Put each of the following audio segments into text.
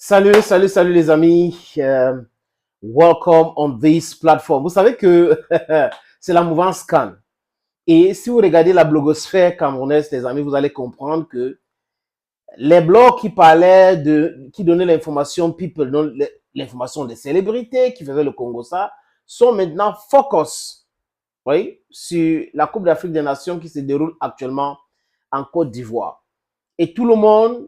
Salut les amis. Welcome on this platform. Vous savez que c'est la mouvance Cannes. Et si vous regardez la blogosphère camerounaise, les amis, vous allez comprendre que les blogs qui donnaient l'information people, l'information des célébrités qui faisaient le Congo ça, sont maintenant focus, oui, sur la Coupe d'Afrique des Nations qui se déroule actuellement en Côte d'Ivoire. Et tout le monde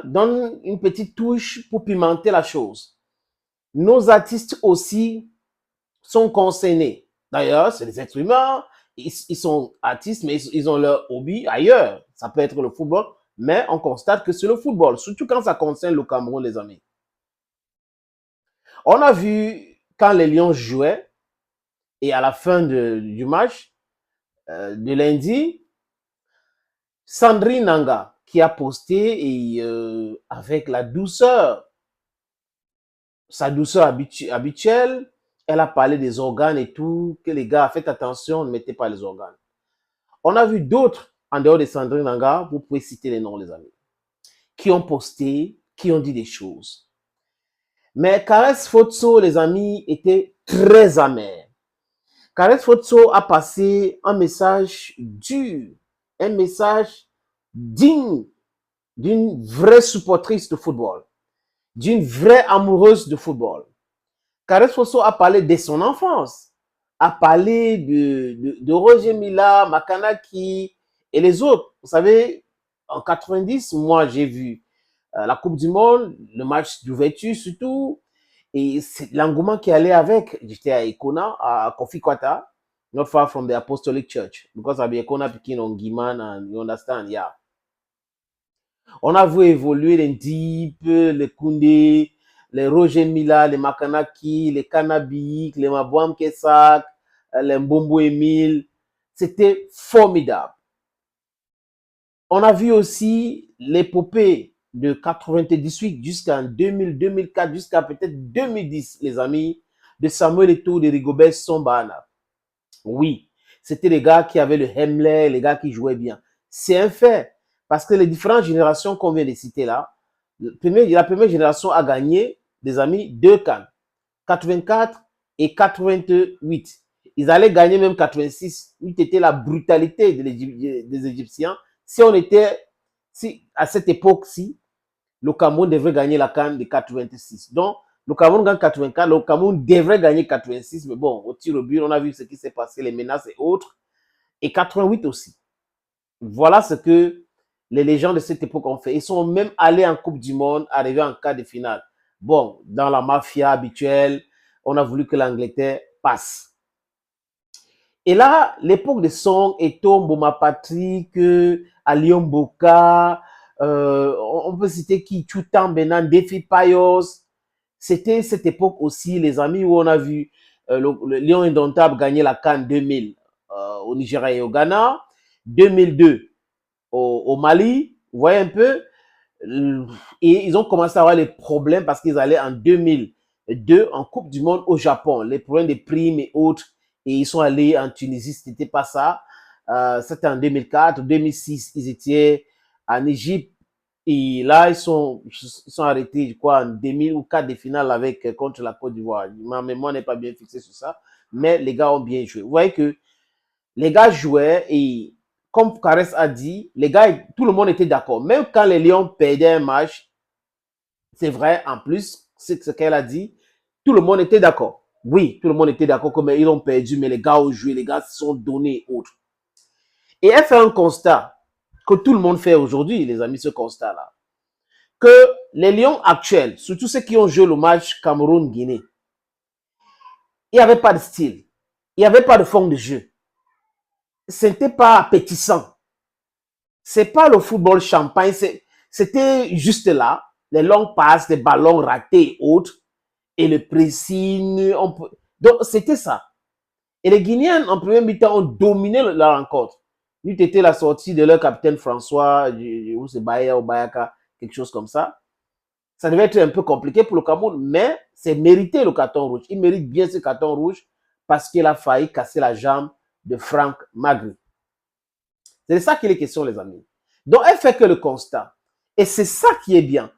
donne une petite touche pour pimenter la chose. Nos artistes aussi sont concernés. D'ailleurs, c'est des êtres humains, ils sont artistes, mais ils ont leur hobby ailleurs. Ça peut être le football, mais on constate que c'est le football, surtout quand ça concerne le Cameroun, les amis. On a vu quand les Lions jouaient, et à la fin du match de lundi, Sandrine Nanga qui a posté et avec la douceur, sa douceur habituelle, elle a parlé des organes et tout, que les gars, faites attention, ne mettez pas les organes. On a vu d'autres, en dehors de Sandrine Nanga, vous pouvez citer les noms, les amis, qui ont posté, qui ont dit des choses. Mais Karès Fotso, les amis, était très amer. Karès Fotso a passé un message dur, un message digne d'une vraie supportrice de football, d'une vraie amoureuse de football. Karès Fosso a parlé de son enfance, a parlé de Roger Mila, Makanaki et les autres. Vous savez, en 90, moi j'ai vu la Coupe du Monde, le match d'ouverture surtout, et c'est l'engouement qui allait avec. J'étais à Econa, à Kofi Kwata, not far from the Apostolic Church, because I'll be Econa picking on Giman, and you understand, yeah. On a vu évoluer les Deep, les Koundé, les Roger Mila, les Makanaki, les Kanabik, les Mabouam Kessak, les Mbombo Emile. C'était formidable. On a vu aussi l'épopée de 98 jusqu'en 2000, 2004, jusqu'à peut-être 2010, les amis, de Samuel Eto'o, de Rigobert Sombana. Oui, c'était les gars qui avaient le Hemler, les gars qui jouaient bien. C'est un fait. Parce que les différentes générations qu'on vient de citer là, la première génération a gagné, des amis, 2 CAN, 84 et 88. Ils allaient gagner même 86. C'était la brutalité des Égyptiens. Si à cette époque-ci, le Cameroun devrait gagner la CAN de 86. Donc, le Cameroun gagne 84, le Cameroun devrait gagner 86, mais bon, au tir au but, on a vu ce qui s'est passé, les menaces et autres, et 88 aussi. Voilà ce que les légendes de cette époque ont fait. Ils sont même allés en Coupe du Monde, arrivés en quart de finale. Bon, dans la mafia habituelle, on a voulu que l'Angleterre passe. Et là, l'époque de Song, Eto'o, Mboma Patrick, Alion Boka, on peut citer qui, Chutan Benan, Defi Payos. C'était cette époque aussi, les amis, où on a vu le Lion Indomptable gagner la CAN 2000 au Nigeria et au Ghana, 2002 au Mali, vous voyez un peu, et ils ont commencé à avoir les problèmes parce qu'ils allaient en 2002 en Coupe du Monde au Japon, les problèmes de primes et autres, et ils sont allés en Tunisie, c'était pas ça, c'était en 2004, 2006, ils étaient en Égypte, et là, ils sont arrêtés, je crois, en demi ou quart de finale avec, contre la Côte d'Ivoire. Ma mémoire n'est pas bien fixée sur ça, mais les gars ont bien joué. Vous voyez que les gars jouaient et, comme Karès a dit, les gars, tout le monde était d'accord. Même quand les Lions perdaient un match, c'est vrai, en plus, c'est ce qu'elle a dit, tout le monde était d'accord. Oui, tout le monde était d'accord comme ils ont perdu, mais les gars ont joué, les gars se sont donnés et autres. Et elle fait un constat que tout le monde fait aujourd'hui, les amis, ce constat-là. Que les Lions actuels, surtout ceux qui ont joué le match Cameroun-Guinée, il n'y avait pas de style. Il n'y avait pas de fond de jeu. Ce n'était pas appétissant. C'est pas le football champagne. C'était juste là. Les longues passes, les ballons ratés et autres. Et le pressing. Donc, c'était ça. Et les Guinéens, en premier mi-temps, ont dominé la rencontre. Nous, c'était la sortie de leur capitaine François, ou c'est Baya ou Bayaka, quelque chose comme ça. Ça devait être un peu compliqué pour le Cameroun, mais c'est mérité le carton rouge. Il mérite bien ce carton rouge parce qu'il a failli casser la jambe de Franck Magri. C'est de ça qu'il est question, les amis. Donc, elle fait que le constat. Et c'est ça qui est bien.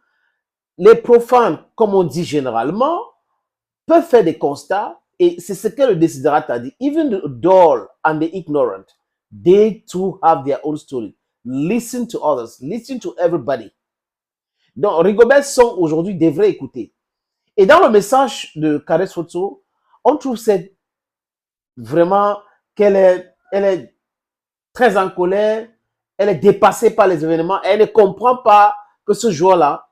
les profanes, comme on dit généralement, peuvent faire des constats, et c'est ce que le décidérat a dit. Even the dull and the ignorant, they too have their own story. Listen to others, listen to everybody. Donc, Rigobert Song, aujourd'hui, devrait écouter. Et dans le message de Caresse Photo, on trouve vraiment qu'elle est très en colère, elle est dépassée par les événements, elle ne comprend pas que ce joueur-là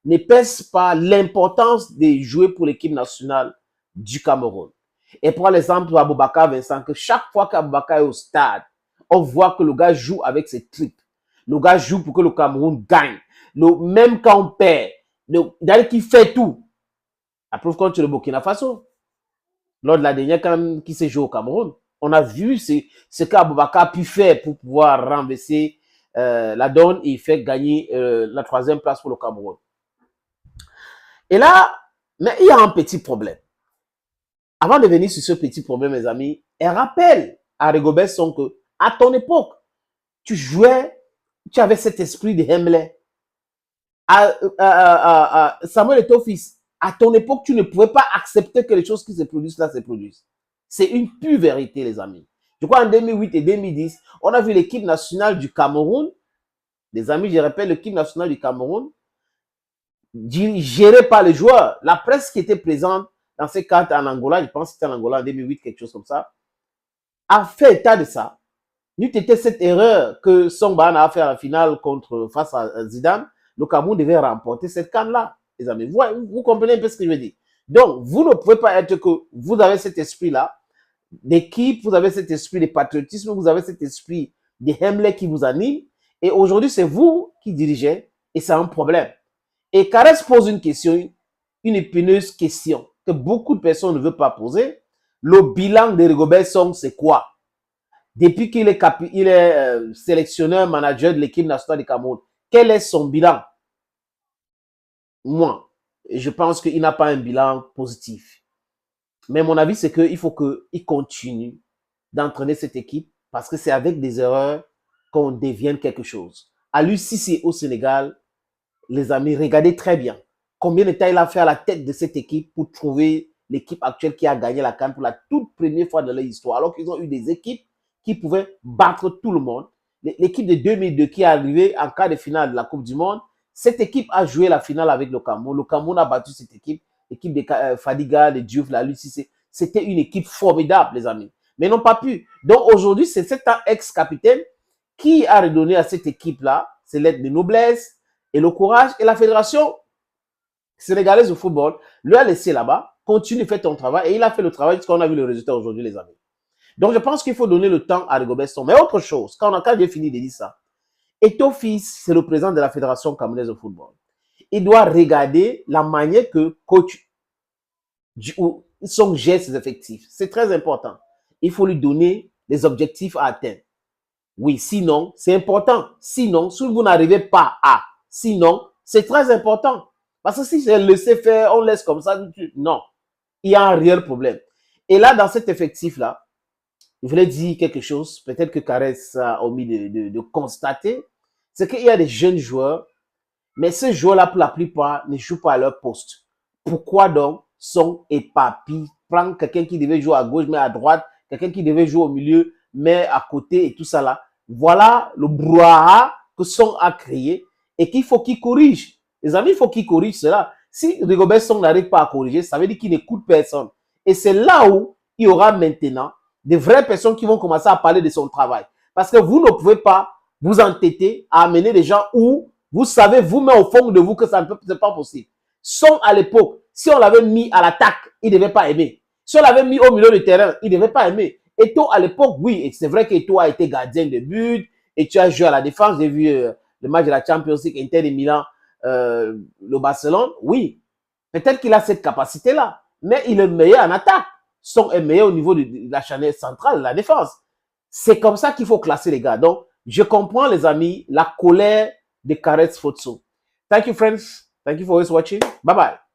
ne pèse pas l'importance de jouer pour l'équipe nationale du Cameroun. Et pour l'exemple d'Aboubacar Vincent, que chaque fois qu'Aboubacar est au stade, on voit que le gars joue avec ses tripes. Le gars joue pour que le Cameroun gagne. Même quand on perd, d'ailleurs qui fait tout. La preuve contre le Burkina Faso. Lors de la dernière quand qui s'est joué au Cameroun, on a vu ce qu'Aboubacar a pu faire pour pouvoir renverser la donne et faire gagner la 3e place pour le Cameroun. Et là, mais il y a un petit problème. Avant de venir sur ce petit problème, mes amis, elle rappelle à Rigobert Song que, à ton époque, tu jouais, tu avais cet esprit de Hemley. Samuel Eto'o-Fils, à ton époque, tu ne pouvais pas accepter que les choses qui se produisent là se produisent. C'est une pure vérité, les amis. Je crois en 2008 et 2010, on a vu l'équipe nationale du Cameroun, les amis, je répète, l'équipe nationale du Cameroun, gérée par les joueurs. La presse qui était présente dans ces cartes en Angola, je pense que c'était en Angola en 2008, quelque chose comme ça, a fait état de ça. N'eût été cette erreur que Songban a fait à la finale face à Zidane, le Cameroun devait remporter cette CAN-là, les amis. Vous comprenez un peu ce que je veux dire. Donc, vous ne pouvez pas être que vous avez cet esprit-là d'équipe, vous avez cet esprit de patriotisme, vous avez cet esprit de Hemley qui vous anime. Et aujourd'hui, c'est vous qui dirigez et c'est un problème. Et Caresse pose une question, une épineuse question que beaucoup de personnes ne veulent pas poser. Le bilan de Rigobert Song, c'est quoi? Depuis qu'il est sélectionneur, manager de l'équipe nationale du Cameroun, quel est son bilan? Moi, je pense qu'il n'a pas un bilan positif. Mais mon avis, c'est qu'il faut qu'il continue d'entraîner cette équipe parce que c'est avec des erreurs qu'on devienne quelque chose. À l'UCC au Sénégal, les amis, regardez très bien combien de temps il a fait à la tête de cette équipe pour trouver l'équipe actuelle qui a gagné la CAN pour la toute première fois de leur histoire. Alors qu'ils ont eu des équipes qui pouvaient battre tout le monde. L'équipe de 2002 qui est arrivée en quart de finale de la Coupe du Monde, cette équipe a joué la finale avec le Cameroun. Le Cameroun a battu cette équipe, l'équipe de Fadiga, de Diouf, la l'UCC. C'était une équipe formidable, les amis. Mais ils n'ont pas pu. Donc aujourd'hui, c'est cet ex-capitaine qui a redonné à cette équipe-là, c'est l'aide de noblesse et le courage. Et la fédération sénégalaise de football lui a laissé là-bas, continue, fait ton travail. Et il a fait le travail jusqu'on a vu le résultat aujourd'hui, les amis. Donc, je pense qu'il faut donner le temps à Rigobert Song. Mais autre chose, quand j'ai fini de dire ça, Eto'o-Fils, c'est le président de la Fédération camerounaise de football. Il doit regarder la manière que coach Song gère ses effectifs. C'est très important. Il faut lui donner les objectifs à atteindre. Oui, sinon, c'est important. Sinon, si vous n'arrivez pas à, sinon, c'est très important. Parce que si c'est laissé faire, on laisse comme ça, non. Il y a un réel problème. Et là, dans cet effectif-là, je voulais dire quelque chose, peut-être que Caresse a omis de constater, c'est qu'il y a des jeunes joueurs, mais ces joueurs-là, pour la plupart, ne jouent pas à leur poste. Pourquoi donc sont épapis? Prendre quelqu'un qui devait jouer à gauche, mais à droite, quelqu'un qui devait jouer au milieu, mais à côté et tout ça là. Voilà le brouhaha que Song a créé et qu'il faut qu'il corrige. Les amis, il faut qu'il corrige cela. Si Rigobert Song n'arrive pas à corriger, ça veut dire qu'il n'écoute personne. Et c'est là où il y aura maintenant des vraies personnes qui vont commencer à parler de son travail. Parce que vous ne pouvez pas vous entêter à amener des gens où vous savez vous-même au fond de vous que ça n'est pas possible. Song à l'époque, si on l'avait mis à l'attaque, il ne devait pas aimer. Si on l'avait mis au milieu du terrain, il ne devait pas aimer. Eto'o à l'époque, oui, et c'est vrai qu'Eto'o a été gardien de but et tu as joué à la défense. J'ai vu le match de la Champions League Inter de Milan, le Barcelone. Oui, peut-être qu'il a cette capacité-là, mais il est meilleur en attaque. Song est meilleur au niveau de la chaîne centrale, de la défense. C'est comme ça qu'il faut classer les gars. Donc, je comprends, les amis, la colère de Caresse Photo. Thank you, friends. Thank you for always watching. Bye-bye.